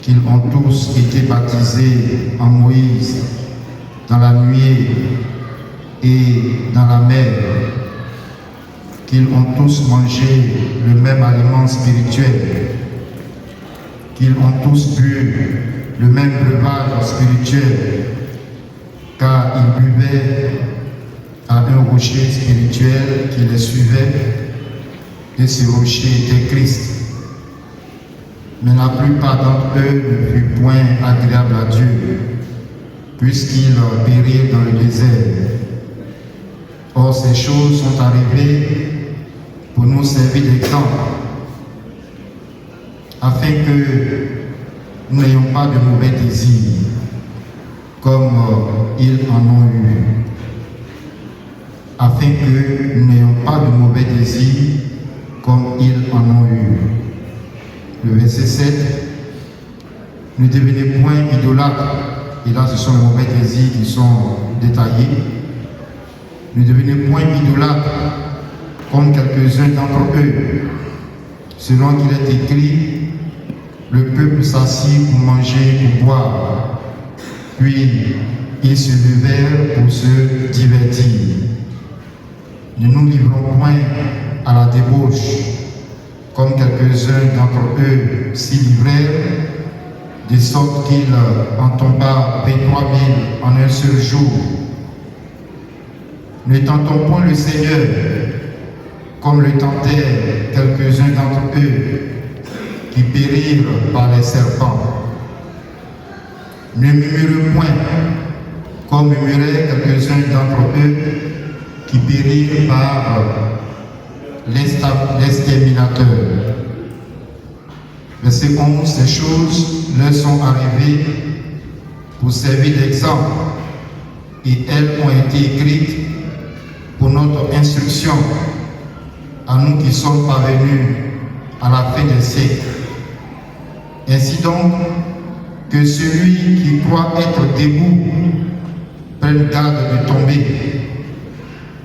qu'ils ont tous été baptisés en Moïse dans la nuée et dans la mer, qu'ils ont tous mangé le même aliment spirituel, qu'ils ont tous bu le même breuvage spirituel, car ils buvaient à un rocher spirituel qui les suivait, et ce rocher était Christ. Mais la plupart d'entre eux ne furent point agréables à Dieu, puisqu'ils périrent dans le désert. Or, ces choses sont arrivées pour nous servir d'exemple, afin que nous n'ayons pas de mauvais désirs, comme ils en ont eu. Afin que nous n'ayons pas de mauvais désirs, comme ils en ont eu. Le verset 7, ne devenez point idolâtres. Et là, ce sont les mauvais désirs qui sont détaillés. Ne devenez point idolâtres, comme quelques-uns d'entre eux, selon qu'il est écrit, le peuple s'assit pour manger, pour boire, puis ils se levèrent pour se divertir. Ne nous livrons point à la débauche, comme quelques-uns d'entre eux s'y livrèrent, de sorte qu'il en tomba 23 000 en un seul jour. Ne tentons point le Seigneur, comme le tentèrent quelques-uns d'entre eux, qui périrent par les serpents. Ne murmurez point, comme murmuraient quelques-uns d'entre eux, qui périrent par l'exterminateur. Verset 11, ces choses leur sont arrivées pour servir d'exemple, et elles ont été écrites pour notre instruction, à nous qui sommes parvenus à la fin des siècles. Ainsi donc, que celui qui croit être debout prenne garde de tomber.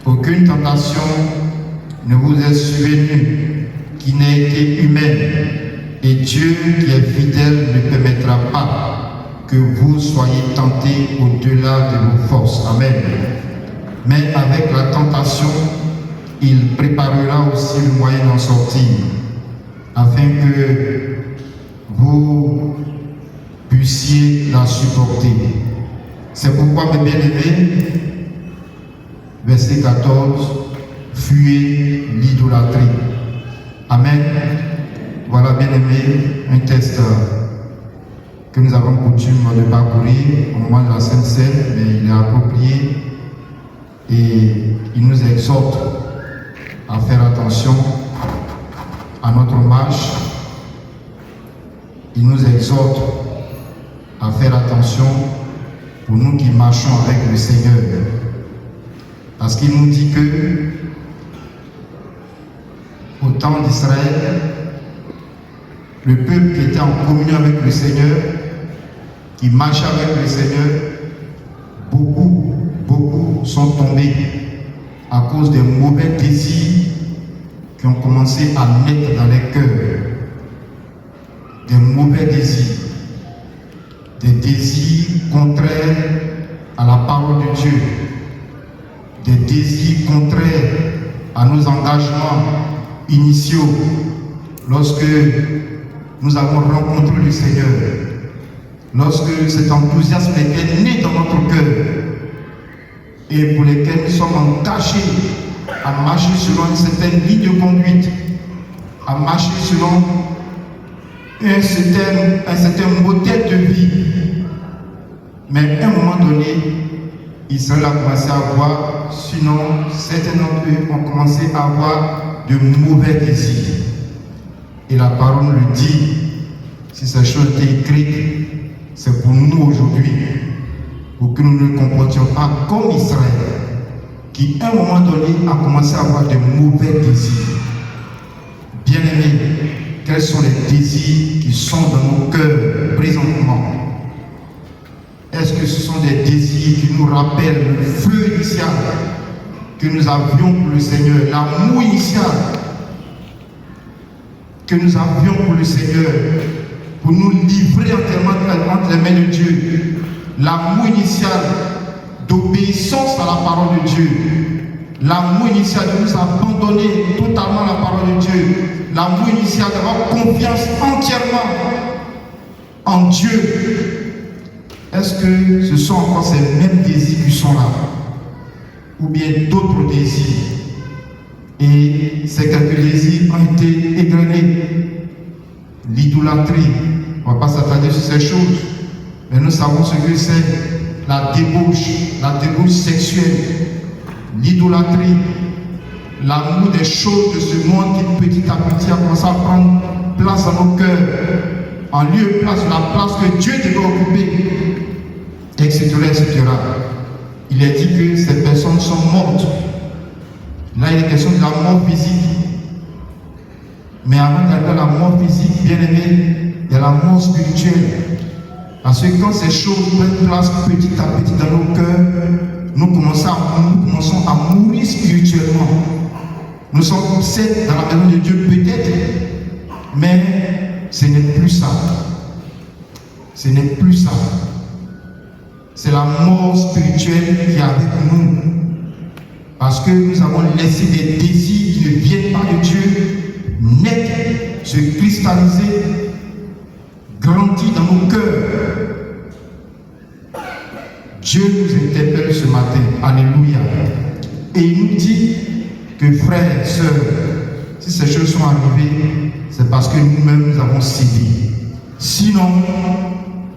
Aucune tentation ne vous est survenue qui n'ait été humaine, et Dieu qui est fidèle ne permettra pas que vous soyez tentés au-delà de vos forces. Amen. Mais avec la tentation, il préparera aussi le moyen d'en sortir, afin que vous puissiez la supporter. C'est pourquoi, mes bien-aimés, verset 14, fuyez l'idolâtrie. Amen. Voilà, bien-aimés, un texte que nous avons coutume de parcourir au moment de la Sainte Seine, mais il est approprié et il nous exhorte à faire attention à notre marche. Il nous exhorte à faire attention pour nous qui marchons avec le Seigneur. Parce qu'il nous dit que au temps d'Israël, le peuple qui était en communion avec le Seigneur, qui marchait avec le Seigneur, beaucoup sont tombés à cause des mauvais désirs qui ont commencé à naître dans les cœurs. Des mauvais désirs, des désirs contraires à la parole de Dieu, des désirs contraires à nos engagements initiaux lorsque nous avons rencontré le Seigneur, lorsque cet enthousiasme était né dans notre cœur et pour lesquels nous sommes engagés à marcher selon une certaine ligne de conduite, à marcher selon un certain modèle de vie. Mais à un moment donné, Israël a commencé à avoir, sinon certains d'entre eux ont commencé à avoir de mauvais désirs. Et la parole nous le dit, si ces choses étaient écrites, c'est pour nous aujourd'hui, pour que nous ne comportions pas comme Israël, qui à un moment donné a commencé à avoir de mauvais désirs. Bien-aimés, quels sont les désirs qui sont dans nos cœurs présentement? Est-ce que ce sont des désirs qui nous rappellent le feu initial que nous avions pour le Seigneur, l'amour initial que nous avions pour le Seigneur, pour nous livrer entièrement entre les mains de Dieu. L'amour initial d'obéissance à la parole de Dieu. L'amour initial de nous abandonner totalement à la parole de Dieu. L'amour initial d'avoir confiance entièrement en Dieu. Est-ce que ce sont encore ces mêmes désirs qui sont là? Ou bien d'autres désirs? Et ces quelques désirs ont été égrenés. L'idolâtrie, on ne va pas s'attarder sur ces choses, mais nous savons ce que c'est la débauche sexuelle, l'idolâtrie, l'amour des choses de ce monde qui petit à petit a commencé à prendre place dans nos cœurs, en lieu et place de la place que Dieu devait occuper, etc., etc. Il est dit que ces personnes sont mortes. Là, il est question de la mort physique. Mais avant d'arriver à la mort physique, bien aimé, il y a la mort spirituelle. Parce que quand ces choses prennent place petit à petit dans nos cœurs, nous commençons à mourir spirituellement. Nous sommes certes dans la maison de Dieu peut-être, mais ce n'est plus ça. Ce n'est plus ça. C'est la mort spirituelle qui est avec nous. Parce que nous avons laissé des désirs qui ne viennent pas de Dieu naître, se cristalliser, grandir dans nos cœurs. Dieu nous interpelle ce matin. Alléluia. Et il nous dit que frères, sœurs, si ces choses sont arrivées, c'est parce que nous-mêmes nous avons cédé. Sinon,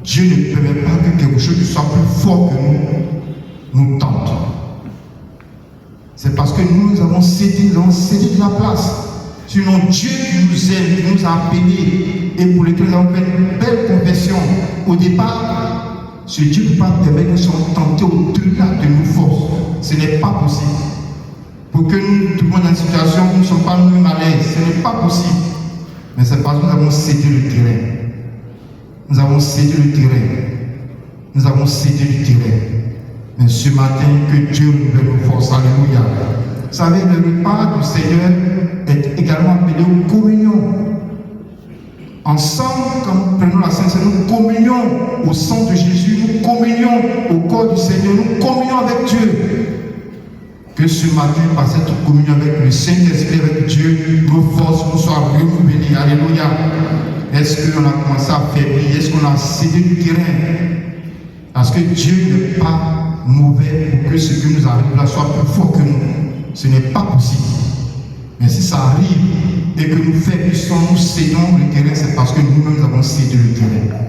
Dieu ne permet pas que quelque chose qui soit plus fort que nous tente. C'est parce que nous avons cédé de la place. Sinon, Dieu qui nous aime, qui nous a appelés et pour lesquels nous avons fait une belle confession au départ, ce Dieu ne peut pas permettre que nous soyons tentés au-delà de nos forces. Ce n'est pas possible. Pour que nous nous trouvions dans une situation où nous ne sommes pas nous-mêmes à l'aise, ce n'est pas possible. Mais c'est parce que nous avons cédé le terrain. Nous avons cédé le terrain. Nous avons cédé le terrain. Mais ce matin, que Dieu nous donne nos forces. Alléluia. Vous savez, le repas du Seigneur est également appelé aux communions. Ensemble, quand nous prenons la Sainte Seine, nous communions au sang de Jésus, nous communions au corps du Seigneur, nous communions avec Dieu. Que ce matin, par cette communion avec le Saint-Esprit, avec Dieu, nos forces nous soient renouvelées. Alléluia. Est-ce qu'on a commencé à faiblir? Est-ce qu'on a cédé du terrain? Parce que Dieu n'est pas mauvais pour que ce qui nous arrive là soit plus fort que nous. Ce n'est pas possible. Mais si ça arrive et que nous faiblissons, nous cédons le terrain, c'est parce que nous-mêmes avons cédé le terrain.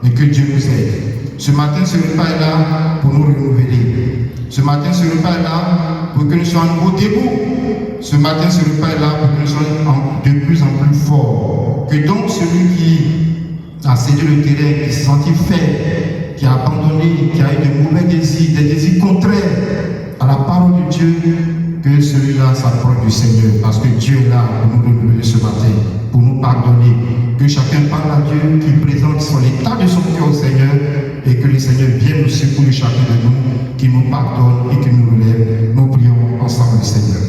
Et que Dieu nous aide. Ce matin, ce repas est là pour nous renouveler. Ce matin, ce repas est là pour que nous soyons à nouveau debout. Ce matin, ce repas est là pour que nous soyons de plus en plus forts. Que donc celui qui a cédé le terrain, qui s'est senti faible, qui a abandonné, qui a eu de mauvais désirs, des désirs contraires à la parole de Dieu, que celui-là s'approche du Seigneur, parce que Dieu est là pour nous renouveler ce matin, pour nous pardonner. Que chacun parle à Dieu, qui présente son état de son cœur au Seigneur, et que le Seigneur vienne nous secourir chacun de nous, qui nous pardonne et qui nous relève. Nous prions ensemble le Seigneur.